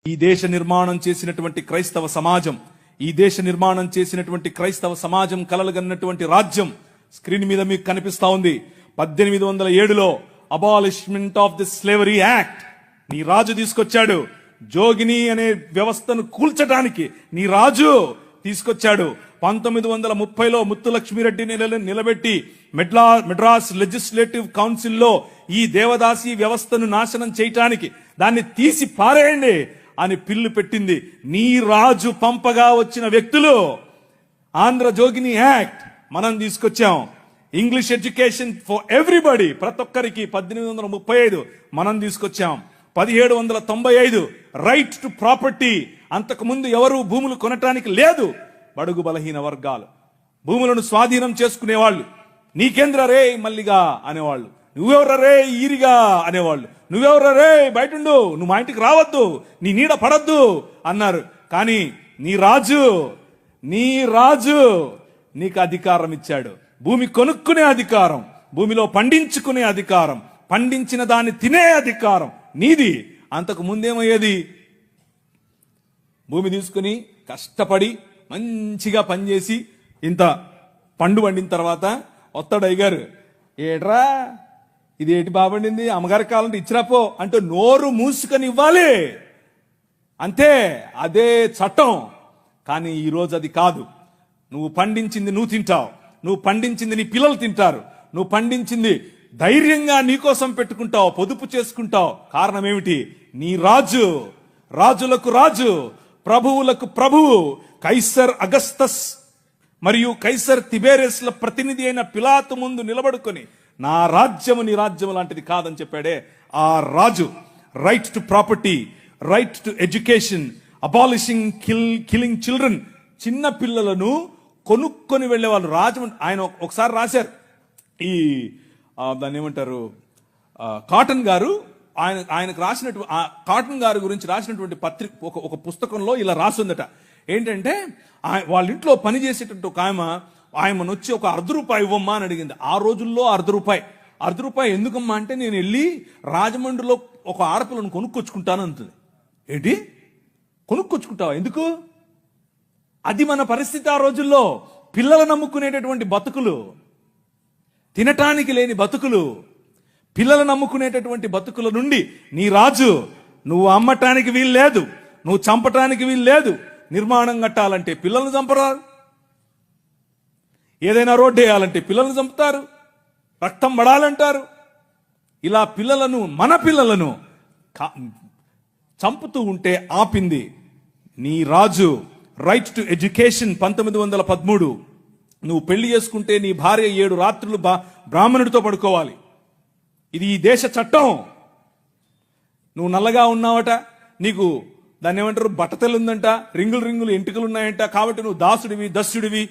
ఈ దేశ నిర్మాణం చేసినటువంటి క్రైస్తవ సమాజం, ఈ దేశ నిర్మాణం చేసినటువంటి క్రైస్తవ సమాజం కలలుగన్నటువంటి రాజ్యం స్క్రీన్ మీద మీకు కనిపిస్తా ఉంది. 1807లో abolishment of the slavery act నీ రాజు తీసుకొచ్చాడు. జోగిని అనే వ్యవస్థను కూల్చడానికి నీ రాజు తీసుకొచ్చాడు. 1930లో ముత్తులక్ష్మిరెడ్డిని నిలబెట్టి మెడ్రాస్ లెజిస్లేటివ్ కౌన్సిల్లో ఈ దేవదాసి వ్యవస్థను నాశనం చేయటానికి దాన్ని తీసి పారేయండి అని పిల్లు పెట్టింది. నీ రాజు పంపగా వచ్చిన వ్యక్తులు ఆంధ్ర జోగిని యాక్ట్ మనం తీసుకొచ్చాం. ఇంగ్లీష్ ఎడ్యుకేషన్ ఫర్ ఎవ్రీబడి, ప్రతి ఒక్కరికి 1835 మనం తీసుకొచ్చాం. 1795 రైట్ టు ప్రాపర్టీ, అంతకుముందు ఎవరు భూములు కొనటానికి లేదు. బడుగు బలహీన వర్గాలు భూములను స్వాధీనం చేసుకునేవాళ్ళు. నీకేంద్ర రే మల్లిగా అనేవాళ్ళు, నువ్వెవర రే ఈరిగా అనేవాళ్ళు, నువ్వెవర రే బయటుండు, నువ్వు మా ఇంటికి రావద్దు, నీ నీడ పడద్దు అన్నారు. కానీ నీ రాజు నీకు అధికారం ఇచ్చాడు. భూమి కొనుక్కునే అధికారం, భూమిలో పండించుకునే అధికారం, పండించిన దాన్ని తినే అధికారం నీది. అంతకు ముందేమయ్యేది, భూమి తీసుకుని కష్టపడి మంచిగా పనిచేసి ఇంత పండు పండిన తర్వాత వస్తాడు అయ్యగారు, ఏట్రా ఇదేటి బాబండింది, అమ్మగారి కాలంటే ఇచ్చిరాపో అంటే నోరు మూసుకొని ఇవ్వాలి అంతే. అదే చట్టం. కానీ ఈరోజు అది కాదు. నువ్వు పండించింది నువ్వు తింటావు, నువ్వు పండించింది నీ పిల్లలు తింటారు, నువ్వు పండించింది ధైర్యంగా నీకోసం పెట్టుకుంటావు, పొదుపు చేసుకుంటావు. కారణం ఏమిటి? నీ రాజు, రాజులకు రాజు, ప్రభువులకు ప్రభువు, కైసర్ అగస్తస్ మరియు కైసర్ తిబేరియస్ల ప్రతినిధి అయిన పిలాతు ముందు నిలబడుకొని నా రాజ్యము నీ రాజ్యము లాంటిది కాదని చెప్పాడే ఆ రాజు. Right to property, right to education, abolishing killing children. చిన్న పిల్లలను కొనుక్కొని వెళ్లేవాళ్ళు. ఆయన ఒకసారి రాశారు, ఈ దాన్ని ఏమంటారు, కాటన్ గారు ఆయనకు రాసినటువంటి కాటన్ గారి గురించి రాసినటువంటి పత్రిక ఒక పుస్తకంలో ఇలా రాసిందట. ఏంటంటే వాళ్ళ ఇంట్లో పనిచేసేటట్టు ఒక ఆయమను వచ్చి ఒక ₹1 ఇవ్వమ్మా అని అడిగింది. ఆ రోజుల్లో ₹1 ఎందుకమ్మా అంటే, నేను వెళ్ళి రాజమండ్రిలో ఒక ఆడపిల్లను కొనుక్కొచ్చుకుంటాను అంటుంది. ఏంటి కొనుక్కొచ్చుకుంటావా? ఎందుకు? అది మన పరిస్థితి ఆ రోజుల్లో. పిల్లలు నమ్ముకునేటటువంటి బతుకులు, తినటానికి లేని బతుకులు, పిల్లలు నమ్ముకునేటటువంటి బతుకుల నుండి నీ రాజు, నువ్వు అమ్మటానికి వీలు లేదు, నువ్వు చంపటానికి వీలు లేదు. నిర్మాణం కట్టాలంటే పిల్లల్ని చంపరారు, ఏదైనా రోడ్డు వేయాలంటే పిల్లల్ని చంపుతారు, రక్తం పడాలంటారు. ఇలా పిల్లలను, మన పిల్లలను చంపుతూ ఉంటే ఆపింది నీ రాజు. Right to education 1913. నువ్వు పెళ్లి చేసుకుంటే నీ భార్య 7 రాత్రులు బ్రాహ్మణుడితో పడుకోవాలి. ఇది ఈ దేశ చట్టం. నువ్వు నల్లగా ఉన్నావట, నీకు దాన్ని ఏమంటారు బట్టతలు ఉందంట, రింగులు ఎంటుకలు ఉన్నాయంట, కాబట్టి నువ్వు దాసుడివి, దస్యుడివి,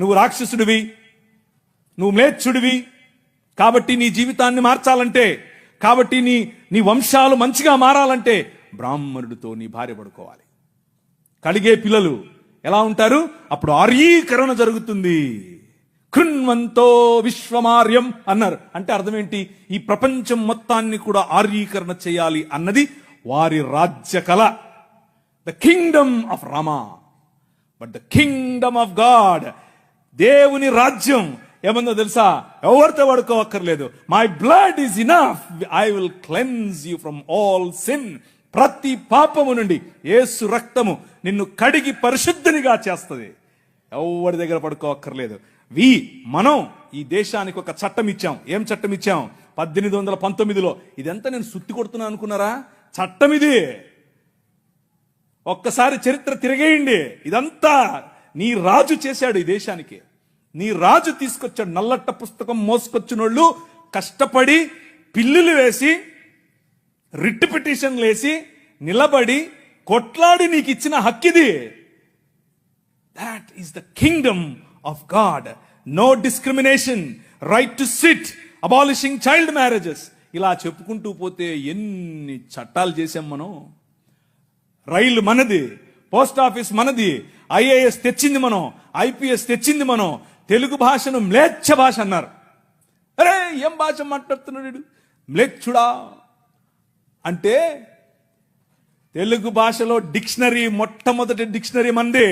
నువ్వు రాక్షసుడివి, నువ్వు మ్లేచ్ఛుడివి. కాబట్టి నీ జీవితాన్ని మార్చాలంటే, కాబట్టి నీ వంశాలు మంచిగా మారాలంటే బ్రాహ్మణుడితో నీ భార్య పడుకోవాలి. కలిగే పిల్లలు ఎలా ఉంటారు? అప్పుడు ఆర్యీకరణ జరుగుతుంది. కృణ్వంతో విశ్వమార్యం అన్నారు. అంటే అర్థం ఏంటి? ఈ ప్రపంచం మొత్తాన్ని కూడా ఆర్యీకరణ చేయాలి అన్నది వారి రాజ్య కళ. The kingdom of Rama, but the kingdom of God, దేవుని రాజ్యం ఏమందో తెలుసా? ఎవరితో పడుకోవక్కర్లేదు. My blood is enough, I will cleanse you from all sin. ప్రతి పాపము నుండి యేసు రక్తము నిన్ను కడిగి పరిశుద్ధనిగా చేస్తుంది. ఎవరి దగ్గర పడుకోవక్కర్లేదు. మనం ఈ దేశానికి ఒక చట్టం ఇచ్చాం. ఏం చట్టం ఇచ్చాం? 1819లో. ఇదంతా నేను సుత్తి కొడుతున్నా అనుకున్నారా? చట్టం ఇది. ఒక్కసారి చరిత్ర తిరిగేయండి. ఇదంతా నీ రాజు చేశాడు ఈ దేశానికి. నీ రాజు తీసుకొచ్చాడు. నల్లట్ట పుస్తకం మోసుకొచ్చినోళ్ళు కష్టపడి పిల్లులు వేసి, రిట్ పిటిషన్లు వేసి, నిలబడి కొట్లాడి నీకు ఇచ్చిన హక్కిది. That is the kingdom of God. No discrimination, right to sit, abolishing child marriages. ఇలా చెప్పుకుంటూ పోతే ఎన్ని చట్టాలు చేశాం మనం. రైలు మనది, పోస్ట్ ఆఫీస్ మనది, ఐఏఎస్ తెచ్చింది మనం, ఐపీఎస్ తెచ్చింది మనం. తెలుగు భాషను మ్లేచ్ఛ భాష అన్నారు. అరే ఏం భాష మాట్లాడుతున్నాడు మ్లేచ్ఛుడా అంటే తెలుగు భాషలో డిక్షనరీ, మొట్టమొదటి డిక్షనరీ మంది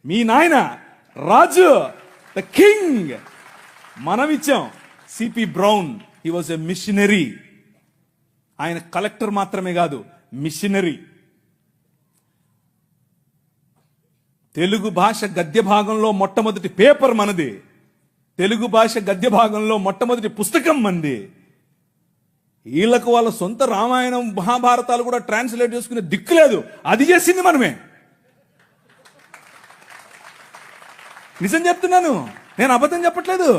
మీ నాయన రాజు, ద కింగ్. మనం ఇచ్చాం. CP brown, he was a machinery. ఆయన కలెక్టర్ మాత్రమే కాదు, మిషనరీ. తెలుగు భాష గద్య భాగంలో మొట్టమొదటి పేపర్ మనది. తెలుగు భాష గద్య భాగంలో మొట్టమొదటి పుస్తకం మనది. వీళ్ళకు వాళ్ళ సొంత రామాయణం, మహాభారతాలు కూడా ట్రాన్స్లేట్ చేసుకునే దిక్కు లేదు. అది చేసింది మనమే. నిజం చెప్తున్నాను, నేను అబద్ధం చెప్పట్లేదు.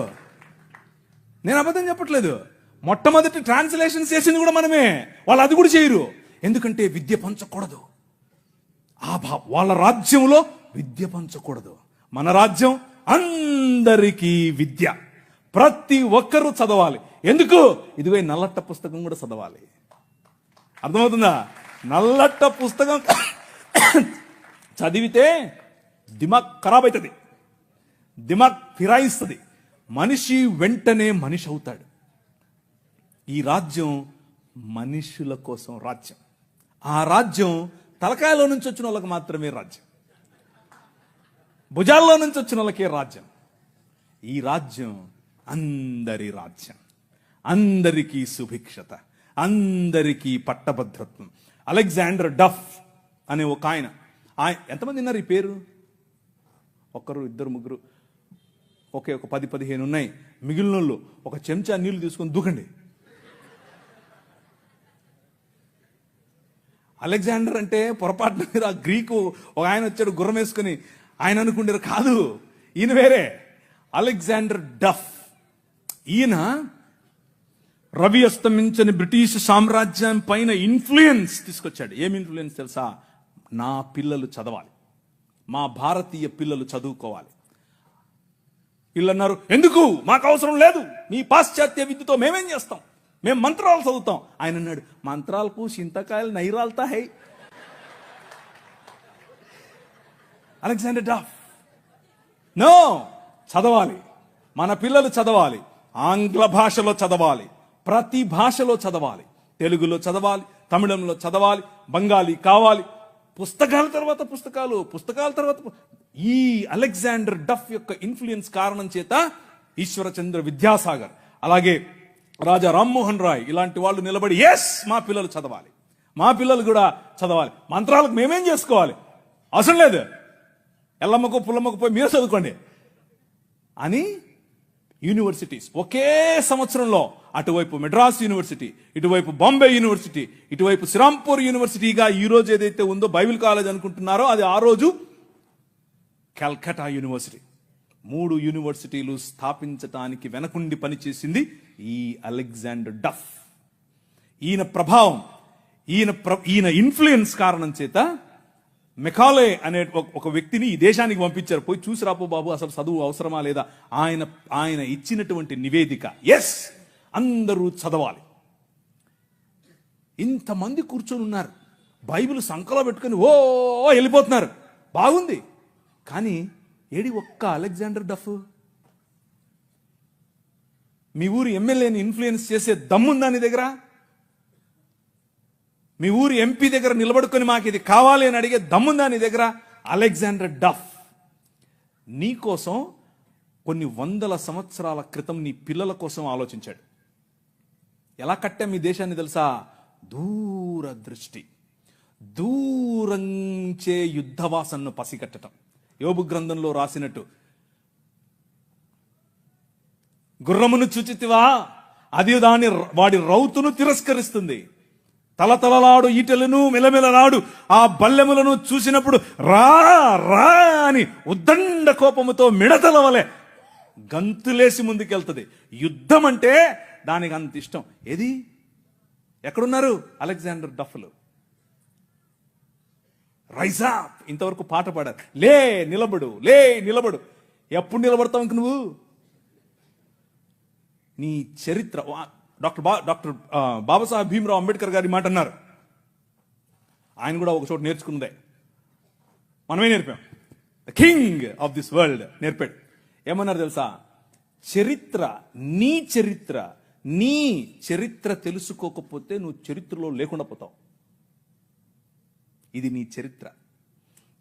మొట్టమొదటి ట్రాన్స్లేషన్ చేసింది కూడా మనమే. వాళ్ళు అది కూడా చేయరు. ఎందుకంటే విద్య పంచకూడదు. వాళ్ళ రాజ్యంలో విద్య పంచకూడదు. మన రాజ్యం అందరికీ విద్య. ప్రతి ఒక్కరూ చదవాలి. ఎందుకు? ఇదిగో నల్లట్ట పుస్తకం కూడా చదవాలి. అర్థమవుతుందా? నల్లట్ట పుస్తకం చదివితే దిమాగ్ ఖరాబ్ అవుతుంది, దిమాగ్ ఫిరాయిస్తుంది. మనిషి వెంటనే మనిషి అవుతాడు. ఈ రాజ్యం మనుషుల కోసం రాజ్యం. ఆ రాజ్యం తలకాయలో నుంచి వచ్చిన వాళ్ళకి మాత్రమే రాజ్యం, భుజాల్లో నుంచి వచ్చిన వాళ్ళకే రాజ్యం. ఈ రాజ్యం అందరి రాజ్యం, అందరికీ సుభిక్షత, అందరికీ పట్టభద్రత్వం. అలెగ్జాండర్ డఫ్ అనే ఒక ఆయన, ఎంతమంది ఉన్నారు ఈ పేరు? ఒకరు, ఇద్దరు, ముగ్గురు, ఒక 10-15 ఉన్నాయి. మిగిలిన వాళ్ళు ఒక చెంచా నీళ్లు తీసుకొని దూకండి. అలెగ్జాండర్ అంటే పొరపాటున మీరు ఆ గ్రీకు ఒక ఆయన వచ్చాడు గుర్రం వేసుకుని, ఆయన అనుకుంటారు. కాదు, ఈయన వేరే. అలెగ్జాండర్ డఫ్. ఈయన రవి అస్తమించని బ్రిటిష్ సామ్రాజ్యం పైన ఇన్ఫ్లుయెన్స్ తీసుకొచ్చాడు. ఏం ఇన్ఫ్లుయెన్స్ తెలుసా? నా పిల్లలు చదవాలి, మా భారతీయ పిల్లలు చదువుకోవాలి. వీళ్ళు అన్నారు, ఎందుకు, మాకు అవసరం లేదు, మీ పాశ్చాత్య విద్యతో మేమేం చేస్తాం, మేము మంత్రాలు చదువుతాం. ఆయన అన్నాడు, మంత్రాలకు చింతకాయలు నైరాల్తా హై. అలెగ్జాండర్ డఫ్, నో, చదవాలి, మన పిల్లలు చదవాలి, ఆంగ్ల భాషలో చదవాలి, ప్రతి భాషలో చదవాలి, తెలుగులో చదవాలి, తమిళంలో చదవాలి, బెంగాలీ కావాలి, పుస్తకాల తర్వాత పుస్తకాలు, పుస్తకాల తర్వాత. ఈ అలెగ్జాండర్ డఫ్ యొక్క ఇన్ఫ్లుయెన్స్ కారణం చేత ఈశ్వరచంద్ర విద్యాసాగర్, అలాగే రాజా రామ్మోహన్ రాయ్ ఇలాంటి వాళ్ళు నిలబడి, ఎస్, మా పిల్లలు చదవాలి, మా పిల్లలు కూడా చదవాలి, మంత్రాలకు మేమేం చేసుకోవాలి, అవసరం లేదు, ఎల్లమ్మకు పుల్లమ్మకు పోయి మీరు చదువుకోండి అని యూనివర్సిటీస్ ఒకే సంవత్సరంలో, అటువైపు మెడ్రాస్ యూనివర్సిటీ, ఇటువైపు బాంబే యూనివర్సిటీ, ఇటువైపు శ్రీరాంపూర్ యూనివర్సిటీగా ఈ రోజు ఏదైతే ఉందో బైబిల్ కాలేజ్ అనుకుంటున్నారో, అది ఆ రోజు కల్కటా యూనివర్సిటీ. 3 యూనివర్సిటీలు స్థాపించటానికి వెనకుండి పనిచేసింది ఈ అలెగ్జాండర్ డఫ్. ఈయన ప్రభావం, ఈయన ఇన్ఫ్లుయెన్స్ కారణం చేత మెకాలే అనే ఒక వ్యక్తిని ఈ దేశానికి పంపించారు. పోయి చూసి రాపో బాబు, అసలు చదువు అవసరమా లేదా. ఆయన ఇచ్చినటువంటి నివేదిక, ఎస్, అందరూ చదవాలి. ఇంతమంది కూర్చొని ఉన్నారు, బైబిల్ సంకలో పెట్టుకుని ఓ వెళ్ళిపోతున్నారు. బాగుంది, కానీ ఏడి ఒక్క అలెగ్జాండర్ డఫ్? మీ ఊరి ఎమ్మెల్యేని ఇన్ఫ్లుయెన్స్ చేసే దమ్ముందా నీ దగ్గర? మీ ఊరి ఎంపీ దగ్గర నిలబడుకొని మాకు ఇది కావాలి అని అడిగే దమ్ముందా నీ దగ్గర? అలెగ్జాండర్ డఫ్ నీ కోసం కొన్ని 100 సంవత్సరాల క్రితం నీ పిల్లల కోసం ఆలోచించాడు. ఎలా కట్టాం మీ దేశాన్ని తెలుసా? దూరదృష్టి, దూరంచే యుద్ధవాసనను పసిగట్టడం. యోబు గ్రంథంలో రాసినట్టు, గుర్రమును చూచితివా, అది వాడి రౌతును తిరస్కరిస్తుంది, తలతలలాడు ఈటెలను మెలమెలలాడు ఆ బల్లెములను చూసినప్పుడు రా రా అని ఉద్దండ కోపముతో మిడతల వలె గంతులేసి ముందుకెళ్తుంది. యుద్ధం అంటే దానికి అంత ఇష్టం. ఏది, ఎక్కడున్నారు అలెగ్జాండర్ డఫ్లు? రైజ్ అప్, ఇంతవరకు పాట పాడారు. లే నిలబడు, లే నిలబడు. ఎప్పుడు నిలబడతావు ఇంక నువ్వు? నీ చరిత్ర. డాక్టర్ బాబాసాహెబ్ భీమ్రావ్ అంబేద్కర్ గారి మాట అన్నారు. ఆయన కూడా ఒక చోట నేర్చుకున్నదే, మనమే నేర్పాం. The king of this world నేర్పాడు. ఏమన్నారు తెలుసా? చరిత్ర, నీ చరిత్ర తెలుసుకోకపోతే నువ్వు చరిత్రలో లేకుండా పోతావు. ఇది నీ చరిత్ర.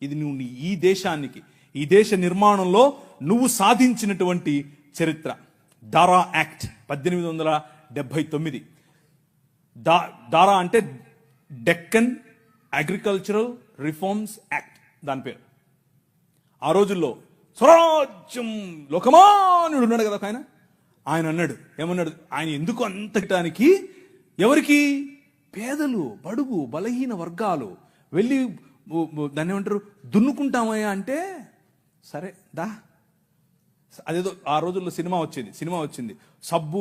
ఇది నువ్వు ఈ దేశానికి, ఈ దేశ నిర్మాణంలో నువ్వు సాధించినటువంటి చరిత్ర. దారా యాక్ట్ 1879. దారా అంటే డెక్కన్ అగ్రికల్చరల్ రిఫార్మ్స్ యాక్ట్, దాని పేరు. ఆ రోజుల్లో స్వరాజ్యం లోకమానుడు ఉన్నాడు కదా ఆయన అన్నాడు, ఏమన్నాడు, ఆయన ఎందుకు అంతటానికి, ఎవరికి? పేదలు, బడుగు, బలహీన వర్గాలు వెళ్ళి దాన్ని ఏమంటారు, దున్నుకుంటామయ్యా అంటే, సరే దా. అదేదో ఆ రోజుల్లో సినిమా వచ్చింది, సబ్బు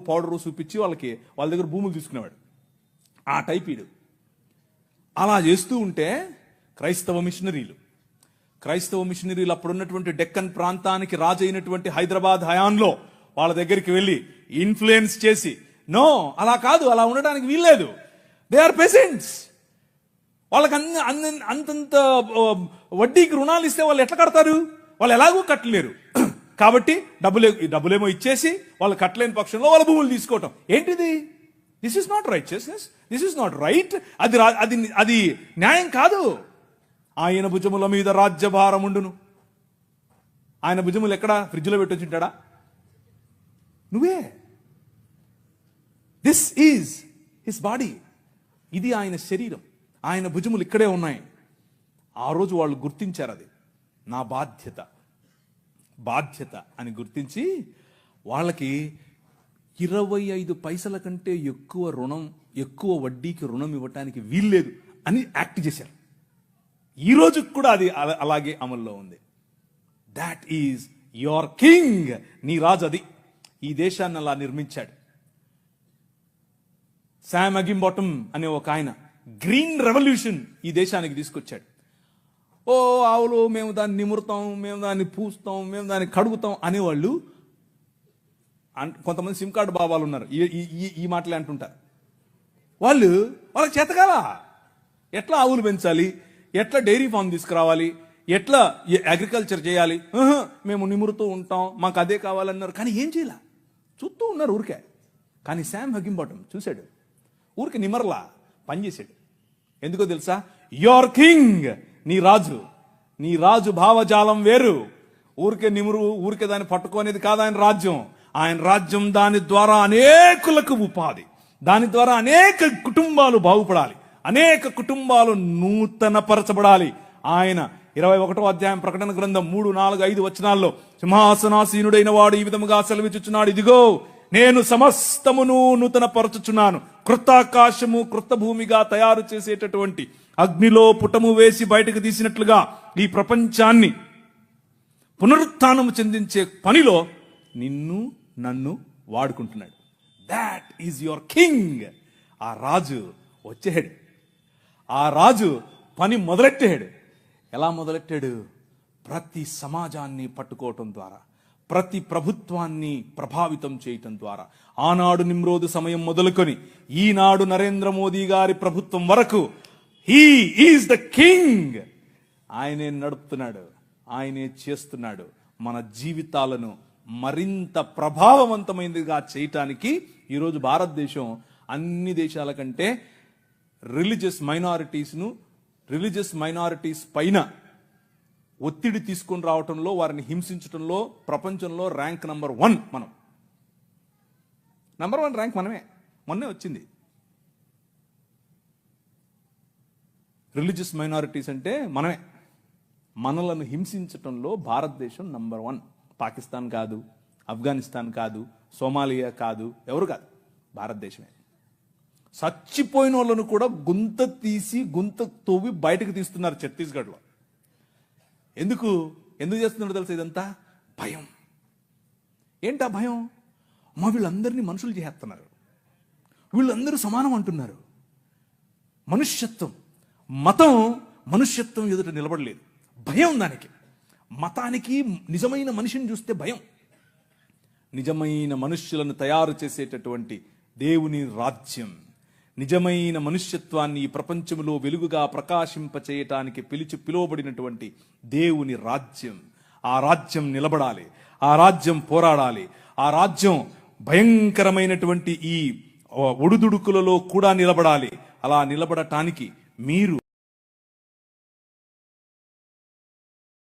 పౌడరు చూపించి వాళ్ళ దగ్గర భూములు తీసుకునేవాడు. ఆ టైప్ ఈడు. అలా చేస్తూ ఉంటే క్రైస్తవ మిషనరీలు అప్పుడున్నటువంటి డెక్కన్ ప్రాంతానికి రాజు అయినటువంటి హైదరాబాద్ హయాంలో వాళ్ళ దగ్గరికి వెళ్ళి ఇన్ఫ్లుయెన్స్ చేసి, నో అలా కాదు, అలా ఉండడానికి వీల్లేదు, దే ఆర్ పెసెంట్స్, వాళ్ళకి అంతంత వడ్డీకి రుణాలు ఇస్తే వాళ్ళు ఎట్లా కడతారు, వాళ్ళు ఎలాగూ కట్టలేరు. కాబట్టి డబ్బులేమో ఇచ్చేసి వాళ్ళు కట్టలేని పక్షంలో వాళ్ళ భూములు తీసుకోవటం ఏంటిది? This is not righteousness, this is not right. అది న్యాయం కాదు. ఆయన భుజముల మీద రాజ్యభారముండును. ఆయన భుజములు ఎక్కడ? ఫ్రిడ్జ్లో పెట్టొచ్చుంటాడా? నువ్వే. This is his body. ఇది ఆయన శరీరం, ఆయన భుజములు ఇక్కడే ఉన్నాయి. ఆ రోజు వాళ్ళు గుర్తించారు, అది నా బాధ్యత అని గుర్తించి వాళ్ళకి 25 పైసల కంటే ఎక్కువ వడ్డీకి రుణం ఇవ్వటానికి వీల్లేదు అని యాక్ట్ చేశారు. ఈ రోజు కూడా అది అలాగే అమల్లో ఉంది. That is your king. నీ రాజు అది. ఈ దేశాన్ని అలా నిర్మించాడు. శామ్ అగింబాటమ్ అనే ఒక ఆయన గ్రీన్ రెవల్యూషన్ ఈ దేశానికి తీసుకొచ్చాడు. ఓ ఆవులు, మేము దాన్ని నిమురుతాం, మేము దాన్ని పూస్తాం, మేము దాన్ని కడుగుతాం అనేవాళ్ళు. కొంతమంది సిమ్ కార్డు బాబాలు ఉన్నారు, ఈ మాటలే అంటుంటారు. వాళ్ళకి చేతకాల ఎట్లా ఆవులు పెంచాలి, ఎట్లా డైరీ ఫామ్ తీసుకురావాలి, ఎట్లా అగ్రికల్చర్ చేయాలి, మేము నిమురుతూ ఉంటాం, మాకు అదే కావాలన్నారు. కానీ ఏం చేయాల, చూస్తూ ఉన్నారు ఊరికే. కానీ శామ్ అగింబాటమ్ చూశాడు, ఊరికి నిమర్లా పనిచేశాడు. ఎందుకో తెలుసా? యువర్ కింగ్, నీ రాజు భావజాలం వేరు. ఊరికే దాన్ని పట్టుకోనేది కాదు ఆయన రాజ్యం. దాని ద్వారా అనేకులకు ఉపాధి, దాని ద్వారా అనేక కుటుంబాలు బాగుపడాలి, అనేక కుటుంబాలు నూతనపరచబడాలి. ఆయన 21వ అధ్యాయం ప్రకటన గ్రంథం 3, 4, 5 వచనాల్లో సింహాసనాసీనుడైన వాడు ఈ విధముగా సెలవిచ్చుచున్నాడు, ఇదిగో నేను సమస్తమును నూతనపరచుచున్నాను. క్రొత్త ఆకాశము క్రొత్త భూమిగా తయారు చేసేటటువంటి, అగ్నిలో పుటము వేసి బయటకు తీసినట్లుగా ఈ ప్రపంచాన్ని పునరుత్థానము చెందించే పనిలో నన్ను వాడుకుంటున్నాడు. That is your king. ఆ రాజు వచ్చాడు, ఆ రాజు పని మొదలెట్టాడు. ఎలా మొదలెట్టాడు? ప్రతి సమాజాన్ని పట్టుకోవటం ద్వారా, ప్రతి ప్రభుత్వాన్ని ప్రభావితం చేయటం ద్వారా. ఆనాడు నిమ్రోదు సమయం మొదలుకొని ఈనాడు నరేంద్ర మోదీ గారి ప్రభుత్వం వరకు హీ ఈజ్ ద కింగ్. ఆయనే నడుపుతున్నాడు, ఆయనే చేస్తున్నాడు. మన జీవితాలను మరింత ప్రభావవంతమైనదిగా చేయటానికి ఈరోజు భారతదేశం అన్ని దేశాల కంటే రిలీజియస్ మైనారిటీస్ పైన ఒత్తిడి తీసుకొని రావటంలో, వారిని హింసించడంలో ప్రపంచంలో ర్యాంక్ నంబర్ 1 మనం. నంబర్ 1 ర్యాంక్ మనమే. మొన్నే వచ్చింది. రిలీజియస్ మైనారిటీస్ అంటే మనమే. మనలను హింసించటంలో భారతదేశం నంబర్ 1. పాకిస్తాన్ కాదు, ఆఫ్ఘనిస్తాన్ కాదు, సోమాలియా కాదు, ఎవరు కాదు, భారతదేశమే. చచ్చిపోయిన వాళ్ళను కూడా గుంత తవ్వి బయటకు తీస్తున్నారు ఛత్తీస్గఢ్లో. ఎందుకు చేస్తున్నారో తెలుసా? ఇదంతా భయం. ఏంటా భయం? వీళ్ళందరినీ మనుషులు చేస్తున్నారు, వీళ్ళందరూ సమానం అంటున్నారు. మనుష్యత్వం, మతం మనుష్యత్వం ఎదుట నిలబడలేదు. భయం దానికి. మతానికి నిజమైన మనిషిని చూస్తే భయం. నిజమైన మనుష్యులను తయారు చేసేటటువంటి దేవుని రాజ్యం, నిజమైన మనుష్యత్వాన్ని ఈ ప్రపంచంలో వెలుగుగా ప్రకాశింపచేయటానికి పిలువబడినటువంటి దేవుని రాజ్యం. ఆ రాజ్యం నిలబడాలి, ఆ రాజ్యం పోరాడాలి, ఆ రాజ్యం భయంకరమైనటువంటి ఈ ఒడుదుడుకులలో కూడా నిలబడాలి. అలా నిలబడటానికి మీరు